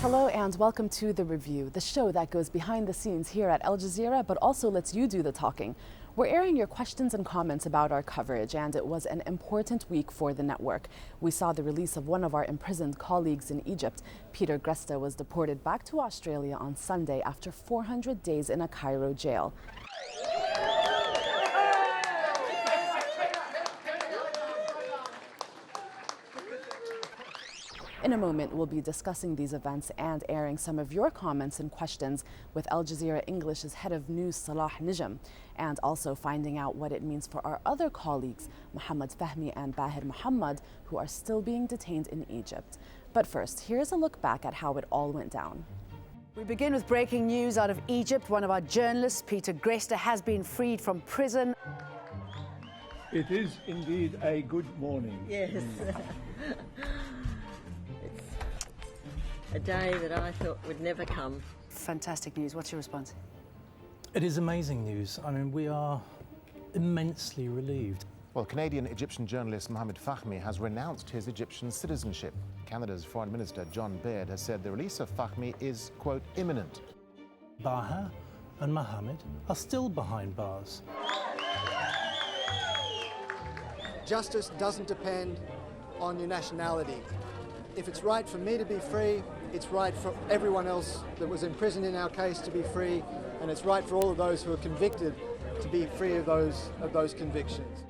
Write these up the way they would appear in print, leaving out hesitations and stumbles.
Hello and welcome to The Review, the show that goes behind the scenes here at Al Jazeera but also lets you do the talking. We're airing your questions and comments about our coverage, and it was an important week for the network. We saw the release of one of our imprisoned colleagues in Egypt. Peter Greste was deported back to Australia on Sunday after 400 days in a Cairo jail. In a moment, we'll be discussing these events and airing some of your comments and questions with Al Jazeera English's head of news, Salah Negm, and also finding out what it means for our other colleagues, Mohamed, Fahmy and Mohamed, who are still being detained in Egypt. But first, here's a look back at how it all went down. We begin with breaking news out of Egypt. One of our journalists, Peter Greste, has been freed from prison. It is indeed a good morning. Yes. It's a day that I thought would never come. Fantastic news. What's your response? It is amazing news. I mean, we are immensely relieved. Well, Canadian-Egyptian journalist Mohamed Fahmy has renounced his Egyptian citizenship. Canada's Foreign Minister John Baird has said the release of Fahmy is, quote, imminent. Baha and Mohamed are still behind bars. Justice doesn't depend on your nationality. If it's right for me to be free, it's right for everyone else that was imprisoned in our case to be free, and it's right for all of those who are convicted to be free of those convictions.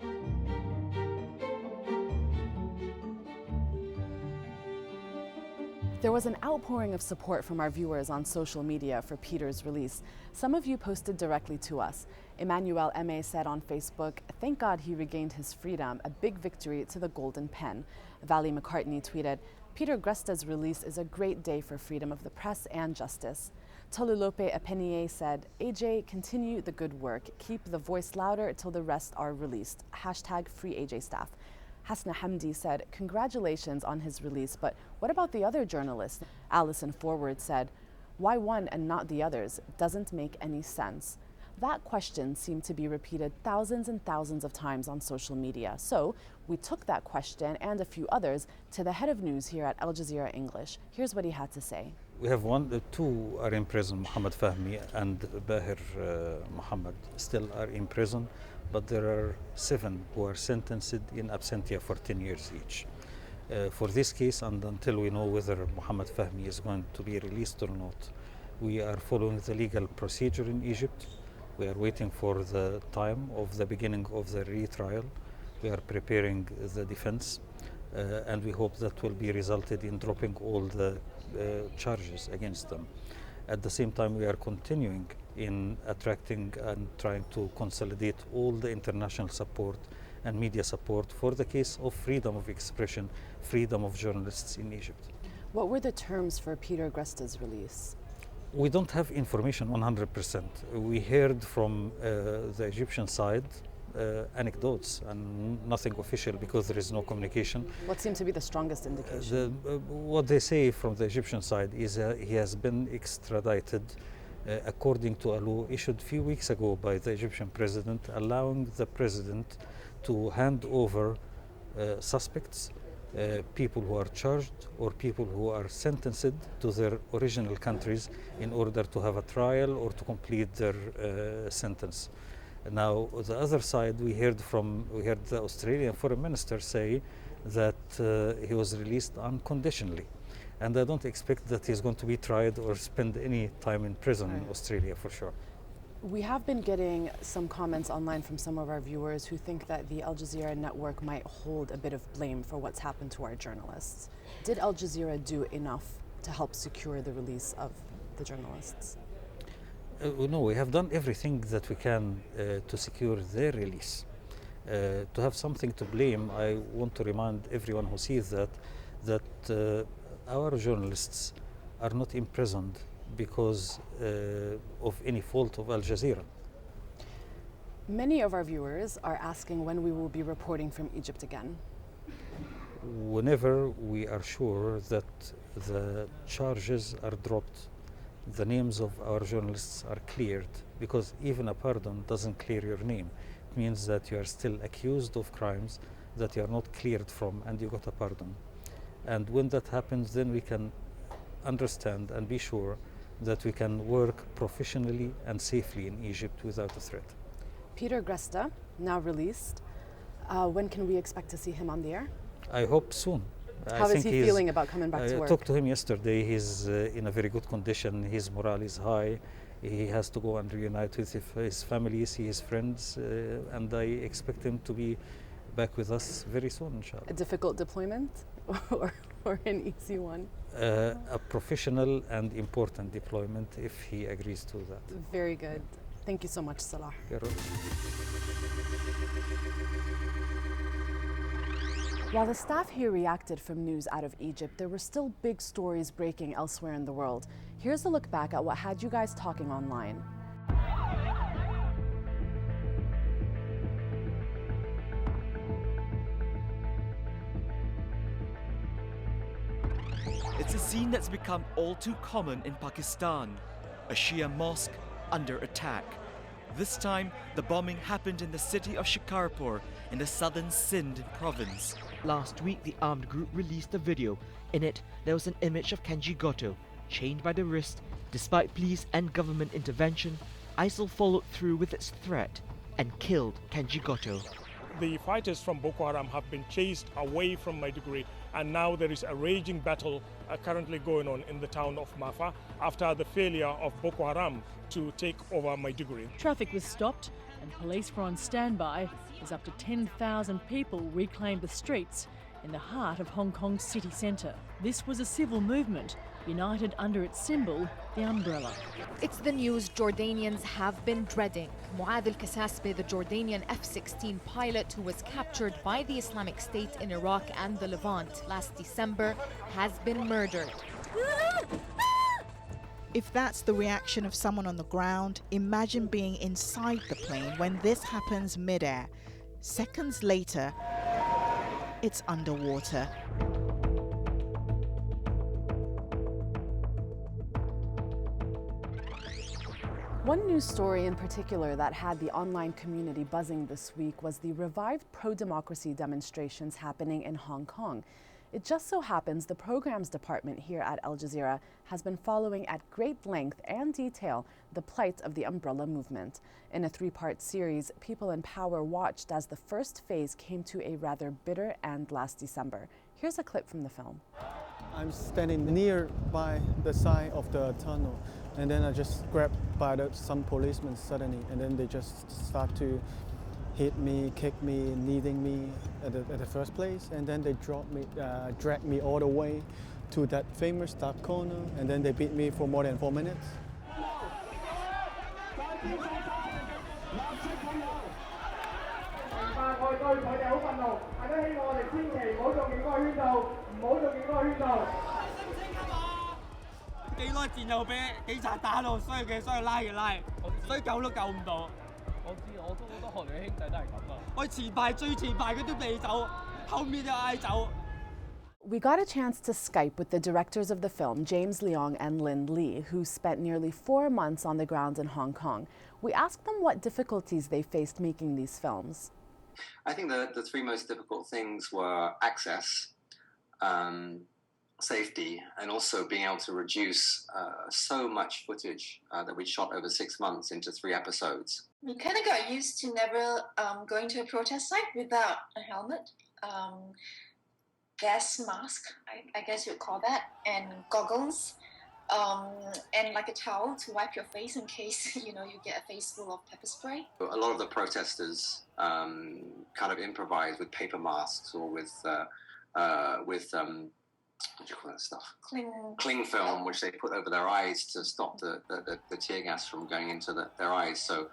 There was an outpouring of support from our viewers on social media for Peter's release. Some of you posted directly to us. Emmanuel M.A. said on Facebook, "Thank God he regained his freedom, a big victory to the golden pen." Valley McCartney tweeted, "Peter Greste's release is a great day for freedom of the press and justice." Tolulope Apenier said, "AJ, continue the good work. Keep the voice louder till the rest are released. Hashtag free AJ staff." Hasna Hamdi said, "Congratulations on his release, but what about the other journalists?" Alison Forward said, "Why one and not the others? Doesn't make any sense." That question seemed to be repeated thousands and thousands of times on social media. So we took that question and a few others to the head of news here at Al Jazeera English. Here's what he had to say. We have two are in prison, Mohamed Fahmy and Mohamed still are in prison, but there are 7 who are sentenced in absentia for 10 years each. For this case, and until we know whether Mohamed Fahmy is going to be released or not, we are following the legal procedure in Egypt. We are waiting for the time of the beginning of the retrial. We are preparing the defense, and we hope that will be resulted in dropping all the charges against them. At the same time, we are continuing in attracting and trying to consolidate all the international support and media support for the case of freedom of expression, freedom of journalists in Egypt. What were the terms for Peter Greste's release? We don't have information 100%. We heard from the Egyptian side anecdotes and nothing official because there is no communication. What seemed to be the strongest indication? What they say from the Egyptian side is he has been extradited according to a law issued a few weeks ago by the Egyptian president, allowing the president to hand over suspects, people who are charged or people who are sentenced to their original countries in order to have a trial or to complete their sentence. Now, the other side, we heard the Australian foreign minister say that he was released unconditionally. And I don't expect that he's going to be tried or spend any time in prison in Australia for sure. We have been getting some comments online from some of our viewers who think that the Al Jazeera network might hold a bit of blame for what's happened to our journalists. Did Al Jazeera do enough to help secure the release of the journalists? No, we have done everything that we can to secure their release. To have something to blame, I want to remind everyone who sees that our journalists are not imprisoned because of any fault of Al Jazeera. Many of our viewers are asking when we will be reporting from Egypt again. Whenever we are sure that the charges are dropped, the names of our journalists are cleared, because even a pardon doesn't clear your name. It means that you are still accused of crimes that you are not cleared from and you got a pardon. And when that happens, then we can understand and be sure that we can work professionally and safely in Egypt without a threat. Peter Greste, now released. When can we expect to see him on the air? I hope soon. How is he feeling about coming back to work? I talked to him yesterday. He's in a very good condition. His morale is high. He has to go and reunite with his family, see his friends, and I expect him to be back with us very soon, inshallah. A difficult deployment or an easy one? A professional and important deployment if he agrees to that. Very good. Thank you so much, Salah. While the staff here reacted from news out of Egypt, there were still big stories breaking elsewhere in the world. Here's a look back at what had you guys talking online. It's a scene that's become all too common in Pakistan. A Shia mosque under attack. This time, the bombing happened in the city of Shikarpur in the southern Sindh province. Last week, the armed group released a video. In it, there was an image of Kenji Goto, chained by the wrist. Despite police and government intervention, ISIL followed through with its threat and killed Kenji Goto. The fighters from Boko Haram have been chased away from Maiduguri, and now there is a raging battle currently going on in the town of Mafa after the failure of Boko Haram to take over Maiduguri. Traffic was stopped and police were on standby as up to 10,000 people reclaimed the streets in the heart of Hong Kong's city centre. This was a civil movement united under its symbol, the umbrella. It's the news Jordanians have been dreading. Muad al-Kasasbe, the Jordanian F-16 pilot who was captured by the Islamic State in Iraq and the Levant last December, has been murdered. If that's the reaction of someone on the ground, imagine being inside the plane when this happens mid-air. Seconds later, it's underwater. One news story in particular that had the online community buzzing this week was the revived pro-democracy demonstrations happening in Hong Kong. It just so happens the programs department here at Al Jazeera has been following at great length and detail the plight of the umbrella movement. In a three-part series, People and Power watched as the first phase came to a rather bitter end last December. Here's a clip from the film. I'm standing near by the side of the tunnel, and then I just grabbed by some policemen suddenly, and then they just start to hit me, kick me, kneading me at the first place, and then they dragged me all the way to that famous dark corner, and then they beat me for more than 4 minutes. We got a chance to Skype with the directors of the film, James Leong and Lin Lee, who spent nearly 4 months on the ground in Hong Kong. We asked them what difficulties they faced making these films. I think the three most difficult things were access, safety, and also being able to reduce so much footage that we shot over 6 months into 3 episodes. We kind of got used to never going to a protest site without a helmet, gas mask, I guess you'd call that, and goggles, and like a towel to wipe your face in case you get a face full of pepper spray. A lot of the protesters kind of improvise with paper masks or with what do you call that stuff? Cling film, which they put over their eyes to stop the tear gas from going into their eyes. So,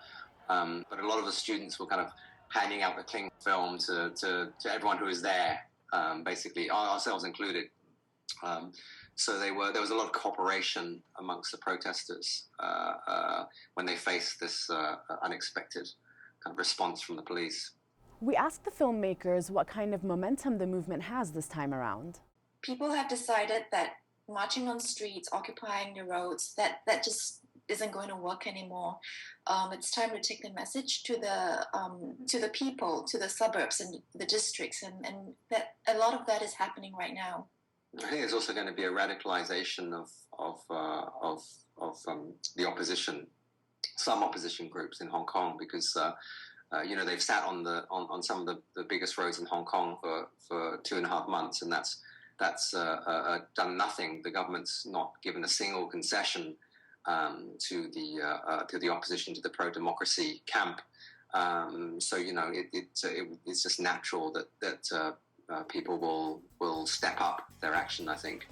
but a lot of the students were kind of handing out the cling film to everyone who was there, basically, ourselves included. So there was a lot of cooperation amongst the protesters when they faced this unexpected kind of response from the police. We asked the filmmakers what kind of momentum the movement has this time around. People have decided that marching on streets, occupying the roads, that just isn't going to work anymore. It's time to take the message to the people, to the suburbs and the districts, and that a lot of that is happening right now. I think there's also going to be a radicalization of the opposition, some opposition groups in Hong Kong, because you know, they've sat on some of the biggest roads in Hong Kong for 2.5 months, and that's done nothing. The government's not given a single concession to the opposition, to the pro-democracy camp. So you know, it's just natural that people will step up their action, I think.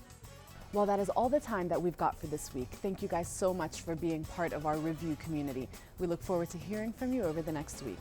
Well, that is all the time that we've got for this week. Thank you guys so much for being part of our reVIEW community. We look forward to hearing from you over the next week.